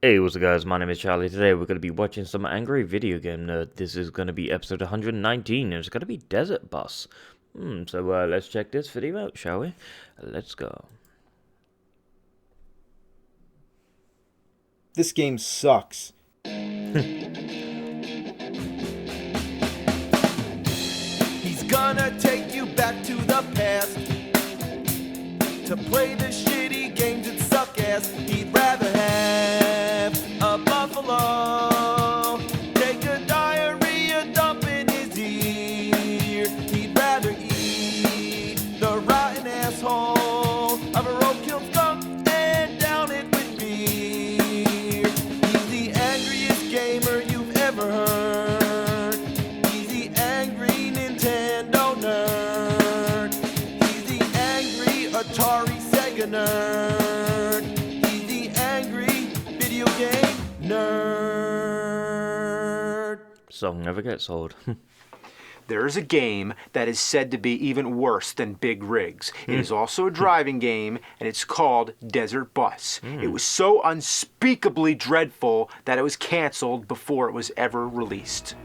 Hey, what's up guys, my name is Charlie. Today we're going to be watching some Angry Video Game Nerd. This is going to be episode 119 and it's going to be Desert Bus. So let's check this video out, shall we? Let's go. This game sucks. He's gonna take you back to the past to play the shitty games that suck ass. He'd rather have a buffalo take a diarrhea dump in his ear. He'd rather eat the rotten asshole of a roadkill skunk and down it with beer. He's the angriest gamer you've ever heard. He's the angry Nintendo nerd. He's the angry Atari Sega nerd. He's the angry video game nerd. Song never gets old. There is a game that is said to be even worse than Big Rigs. It is also a driving game, and it's called Desert Bus. It was so unspeakably dreadful that it was canceled before it was ever released.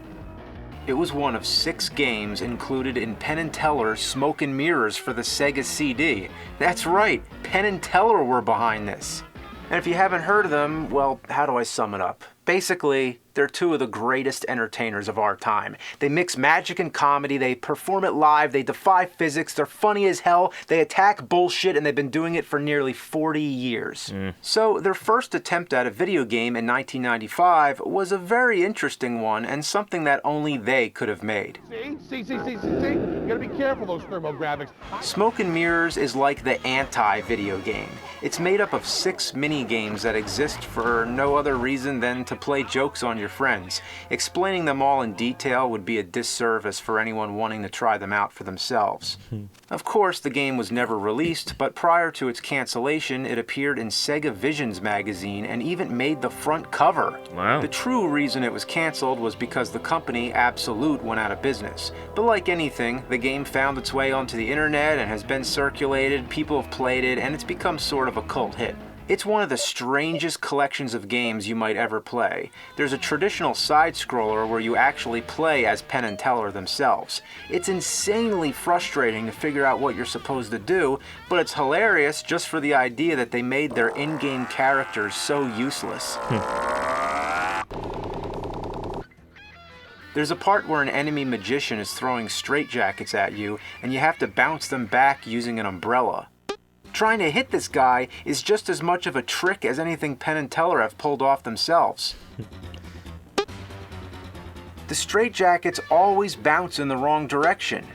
It was one of 6 games included in Penn and Teller's Smoke and Mirrors for the Sega CD. That's right, Penn and Teller were behind this. And if you haven't heard of them, well, how do I sum it up? Basically, they're 2 of the greatest entertainers of our time. They mix magic and comedy, they perform it live, they defy physics, they're funny as hell, they attack bullshit, and they've been doing it for nearly 40 years. So their first attempt at a video game in 1995 was a very interesting one and something that only they could have made. See? You gotta be careful, those thermographics. Smoke and Mirrors is like the anti-video game. It's made up of 6 mini-games that exist for no other reason than to play jokes on your friends. Explaining them all in detail would be a disservice for anyone wanting to try them out for themselves. Of course, the game was never released, but prior to its cancellation, it appeared in Sega Visions magazine and even made the front cover. Wow. The true reason it was canceled was because the company, Absolute, went out of business. But like anything, the game found its way onto the internet and has been circulated, people have played it, and it's become sort of a cult hit. It's one of the strangest collections of games you might ever play. There's a traditional side-scroller where you actually play as Penn and Teller themselves. It's insanely frustrating to figure out what you're supposed to do, but it's hilarious just for the idea that they made their in-game characters so useless. There's a part where an enemy magician is throwing straitjackets at you, and you have to bounce them back using an umbrella. Trying to hit this guy is just as much of a trick as anything Penn and Teller have pulled off themselves. The straitjackets always bounce in the wrong direction.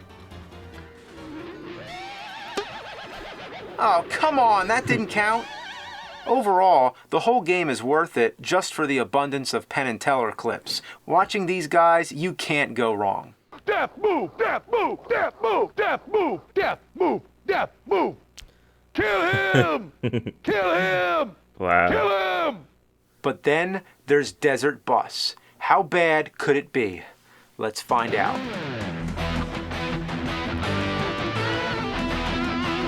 Oh, come on, that didn't count. Overall, the whole game is worth it just for the abundance of Penn and Teller clips. Watching these guys, you can't go wrong. Death, move, death, move, death, move, death, move, death, move, death, move. Kill him! Kill him! Wow. Kill him! But then there's Desert Bus. How bad could it be? Let's find out.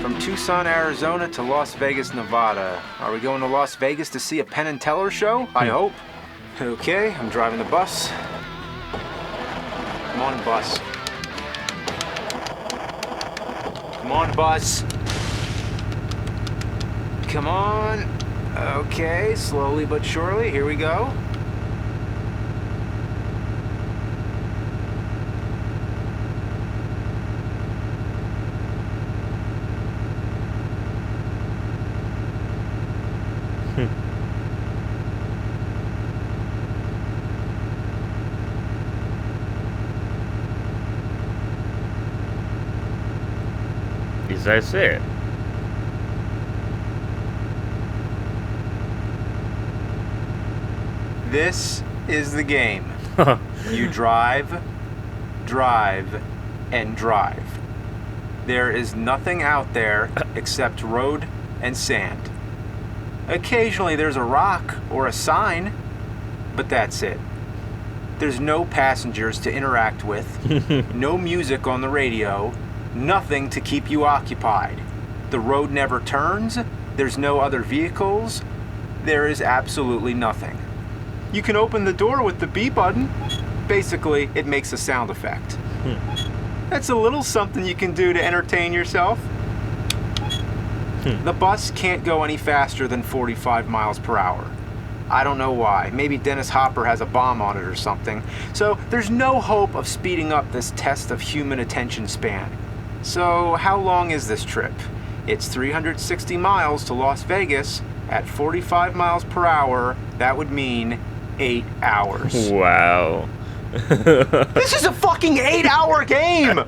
From Tucson, Arizona to Las Vegas, Nevada. Are we going to Las Vegas to see a Penn and Teller show? I hope. Okay, I'm driving the bus. Come on, bus. Come on, bus. Come on. Okay, slowly but surely, here we go. Is that it? This is the game. You drive, and drive. There is nothing out there except road and sand. Occasionally there's a rock or a sign, but that's it. There's no passengers to interact with, no music on the radio, nothing to keep you occupied. The road never turns, there's no other vehicles, there is absolutely nothing. You can open the door with the B button. Basically, it makes a sound effect. That's a little something you can do to entertain yourself. The bus can't go any faster than 45 miles per hour. I don't know why. Maybe Dennis Hopper has a bomb on it or something. So there's no hope of speeding up this test of human attention span. So how long is this trip? It's 360 miles to Las Vegas at 45 miles per hour. That would mean 8 hours. Wow. This is a fucking 8-hour game!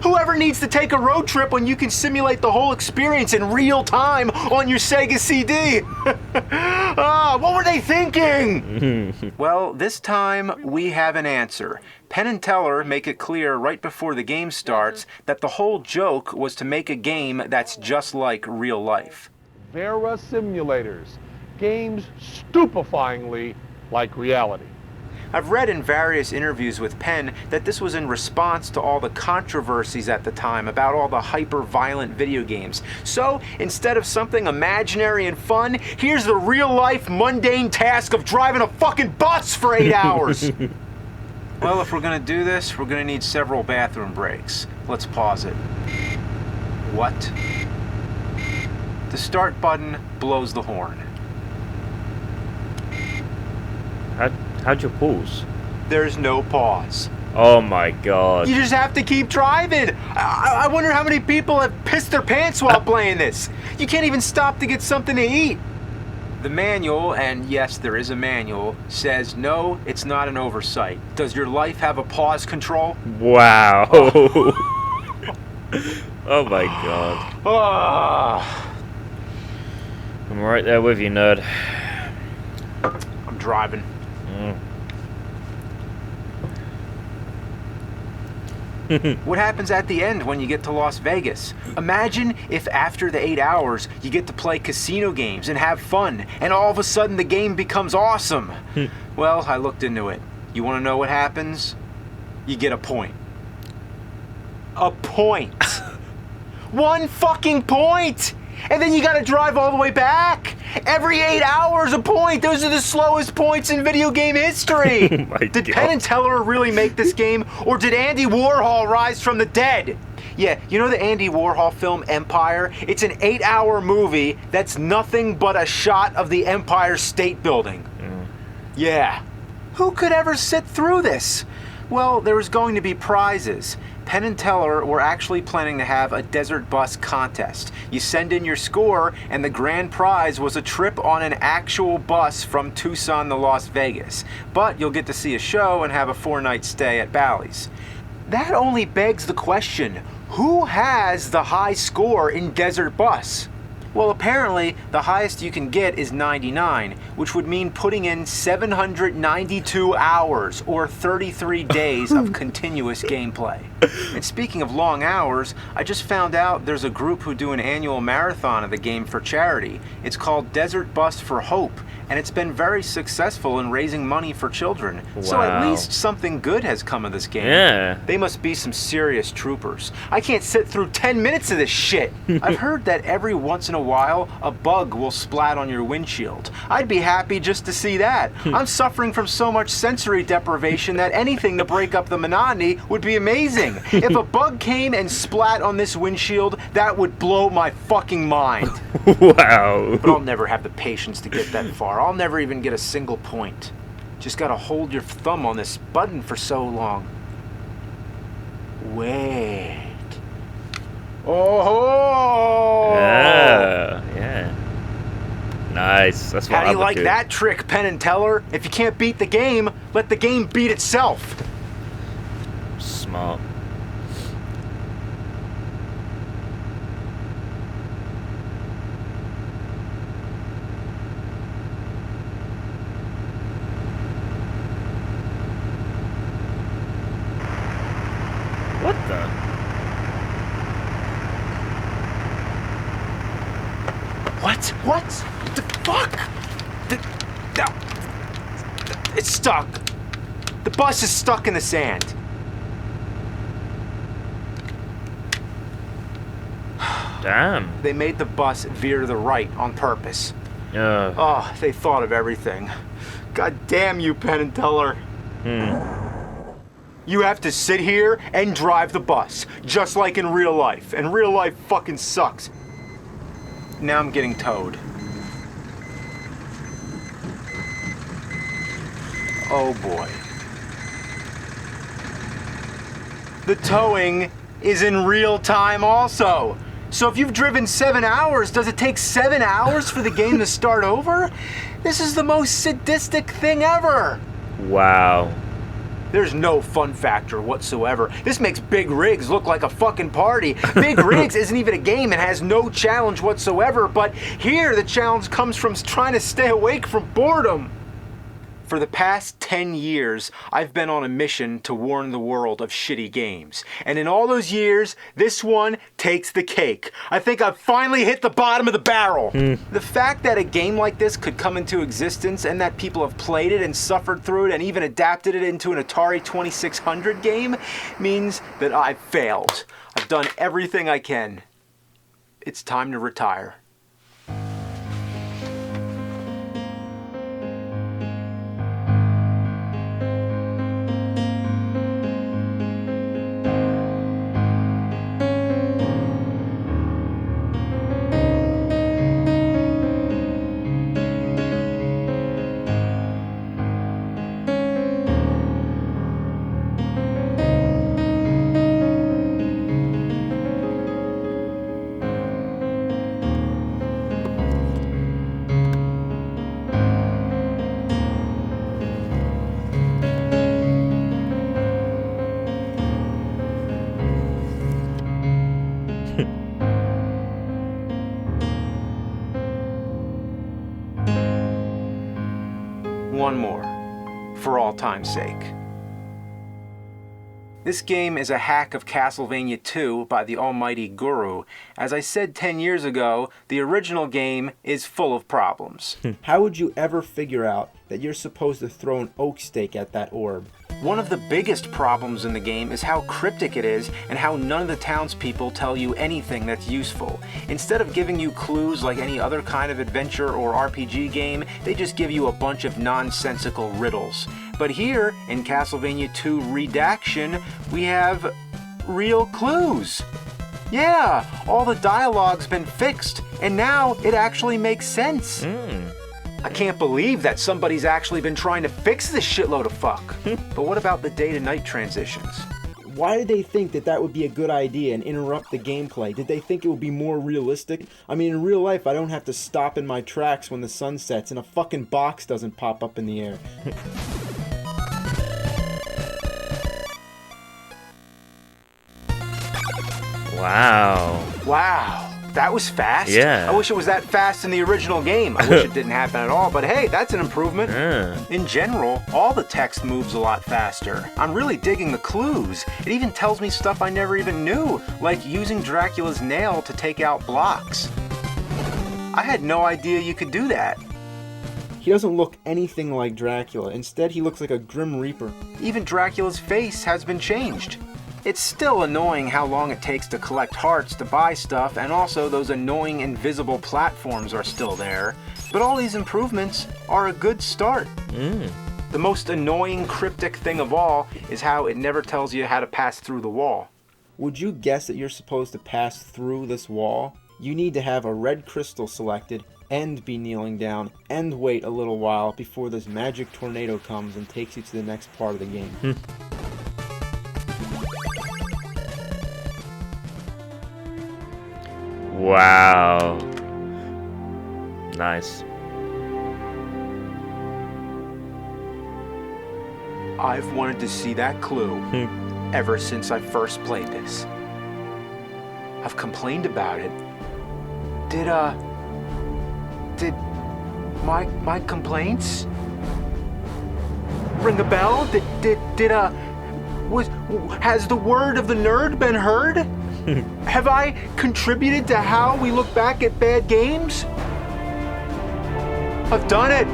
Whoever needs to take a road trip when you can simulate the whole experience in real time on your Sega CD? What were they thinking? Well, this time we have an answer. Penn and Teller make it clear right before the game starts that the whole joke was to make a game that's just like real life. Vera simulators. Games stupefyingly like reality. I've read in various interviews with Penn that this was in response to all the controversies at the time about all the hyper-violent video games. So, instead of something imaginary and fun, here's the real-life mundane task of driving a fucking bus for 8 hours! Well, if we're gonna do this, we're gonna need several bathroom breaks. Let's pause it. What? The start button blows the horn. How'd you pause? There's no pause. Oh my god. You just have to keep driving. I wonder how many people have pissed their pants while playing this. You can't even stop to get something to eat. The manual, and yes, there is a manual, says no, it's not an oversight. Does your life have a pause control? Wow. Oh my god. I'm right there with you, nerd. I'm driving. What happens at the end when you get to Las Vegas? Imagine if after the 8 hours you get to play casino games and have fun, and all of a sudden the game becomes awesome. Well, I looked into it. You want to know what happens? You get a point. A point. 1 fucking point! And then you gotta drive all the way back. Every 8 hours a point. Those are the slowest points in video game history. Oh my did God. Penn and Teller really make this game, or did Andy Warhol rise from the dead? Yeah, you know the Andy Warhol film Empire? It's an 8-hour movie that's nothing but a shot of the Empire State Building. Yeah. Who could ever sit through this? Well, there was going to be prizes. Penn and Teller were actually planning to have a desert bus contest. You send in your score, and the grand prize was a trip on an actual bus from Tucson to Las Vegas. But you'll get to see a show and have a 4-night stay at Bally's. That only begs the question, who has the high score in Desert Bus? Well, apparently, the highest you can get is 99, which would mean putting in 792 hours, or 33 days of continuous gameplay. And speaking of long hours, I just found out there's a group who do an annual marathon of the game for charity. It's called Desert Bus for Hope, and it's been very successful in raising money for children. So at Wow. least something good has come of this game. Yeah. They must be some serious troopers. I can't sit through 10 minutes of this shit. I've heard that every once in a while, a bug will splat on your windshield. I'd be happy just to see that. I'm suffering from so much sensory deprivation that anything to break up the monotony would be amazing. If a bug came and splat on this windshield, that would blow my fucking mind. Wow. But I'll never have the patience to get that far. I'll never even get a single point. Just gotta hold your thumb on this button for so long. Wait. Oh! Yeah. Nice. That's what How do I you would like do. that trick, Penn and Teller? If you can't beat the game, let the game beat itself. Smart. What the? What the fuck? It's stuck. The bus is stuck in the sand. Damn. They made the bus veer to the right on purpose. Oh, they thought of everything. God damn you, Penn and Teller. You have to sit here and drive the bus, just like in real life. And real life fucking sucks. Now I'm getting towed. Oh boy. The towing is in real time also. So if you've driven 7 hours, does it take 7 hours for the game to start over? This is the most sadistic thing ever. Wow. There's no fun factor whatsoever. This makes Big Rigs look like a fucking party. Big Rigs isn't even a game and has no challenge whatsoever, but here the challenge comes from trying to stay awake from boredom. For the past 10 years, I've been on a mission to warn the world of shitty games. And in all those years, this one takes the cake. I think I've finally hit the bottom of the barrel. The fact that a game like this could come into existence and that people have played it and suffered through it and even adapted it into an Atari 2600 game means that I've failed. I've done everything I can. It's time to retire. One more, for all time's sake. This game is a hack of Castlevania 2 by the almighty Guru. As I said 10 years ago, the original game is full of problems. How would you ever figure out that you're supposed to throw an oak stake at that orb? One of the biggest problems in the game is how cryptic it is and how none of the townspeople tell you anything that's useful. Instead of giving you clues like any other kind of adventure or RPG game, they just give you a bunch of nonsensical riddles. But here, in Castlevania 2 Redaction, we have real clues. Yeah, all the dialogue's been fixed, and now it actually makes sense. I can't believe that somebody's actually been trying to fix this shitload of fuck. But what about the day-to-night transitions? Why did they think that that would be a good idea and interrupt the gameplay? Did they think it would be more realistic? I mean, in real life, I don't have to stop in my tracks when the sun sets and a fucking box doesn't pop up in the air. Wow. Wow, that was fast. Yeah. I wish it was that fast in the original game. I wish it didn't happen at all, but hey, that's an improvement. Yeah. In general, all the text moves a lot faster. I'm really digging the clues. It even tells me stuff I never even knew, like using Dracula's nail to take out blocks. I had no idea you could do that. He doesn't look anything like Dracula. Instead, he looks like a Grim Reaper. Even Dracula's face has been changed. It's still annoying how long it takes to collect hearts to buy stuff, and also those annoying invisible platforms are still there. But all these improvements are a good start. The most annoying cryptic thing of all is how it never tells you how to pass through the wall. Would you guess that you're supposed to pass through this wall? You need to have a red crystal selected and be kneeling down and wait a little while before this magic tornado comes and takes you to the next part of the game. Wow. Nice. I've wanted to see that clue ever since I first played this. I've complained about it. Did my complaints ring a bell? Has the word of the nerd been heard? Have I contributed to how we look back at bad games? I've done it.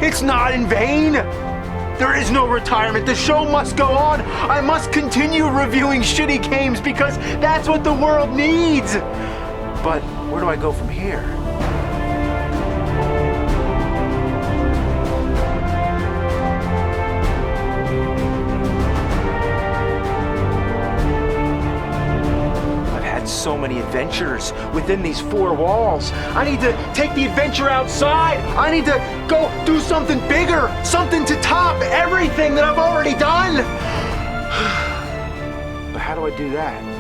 It's not in vain. There is no retirement. The show must go on. I must continue reviewing shitty games because that's what the world needs. But where do I go from here? many adventures within these four walls. I need to take the adventure outside. I need to go do something bigger, something to top everything that I've already done. But how do I do that?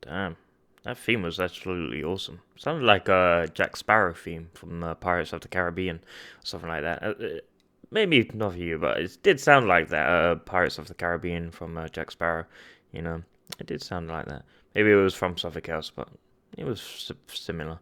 Damn. That theme was absolutely awesome. Sounded like a Jack Sparrow theme from Pirates of the Caribbean, something like that. Maybe not for you, but it did sound like that. Pirates of the Caribbean from Jack Sparrow. You know, it did sound like that. Maybe it was from something else, but it was similar.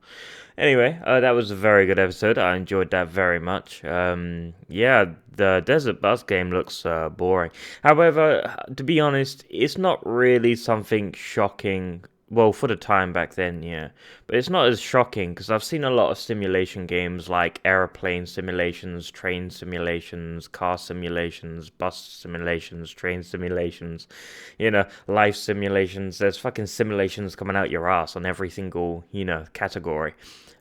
Anyway, that was a very good episode. I enjoyed that very much. Yeah, the Desert Bus game looks boring. However, to be honest, it's not really something shocking. Well, for the time back then, yeah. But it's not as shocking, because I've seen a lot of simulation games like airplane simulations, train simulations, car simulations, bus simulations, train simulations, you know, life simulations. There's fucking simulations coming out your ass on every single, you know, category.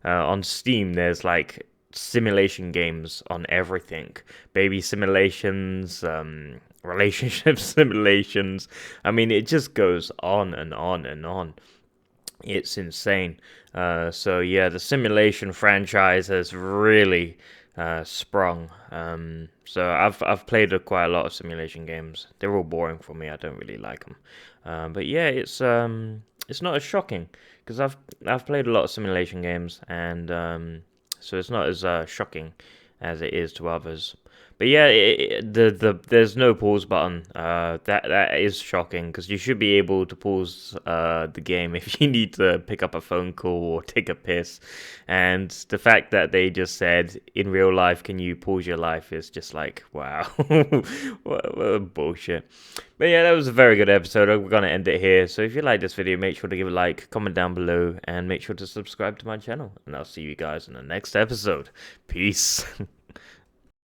On Steam, there's like simulation games on everything. Baby simulations, relationship simulations. I mean, it just goes on and on and on. It's insane. So yeah, the simulation franchise has really sprung. So I've played quite a lot of simulation games. They're all boring for me. I don't really like them. But yeah, it's not as shocking, because I've played a lot of simulation games, and so it's not as shocking as it is to others. But yeah, there's no pause button. That is shocking, because you should be able to pause the game if you need to pick up a phone call or take a piss. And the fact that they just said, in real life, can you pause your life, is just like, wow. what bullshit. But yeah, that was a very good episode. We're going to end it here. So if you like this video, make sure to give a like, comment down below, and make sure to subscribe to my channel. And I'll see you guys in the next episode. Peace.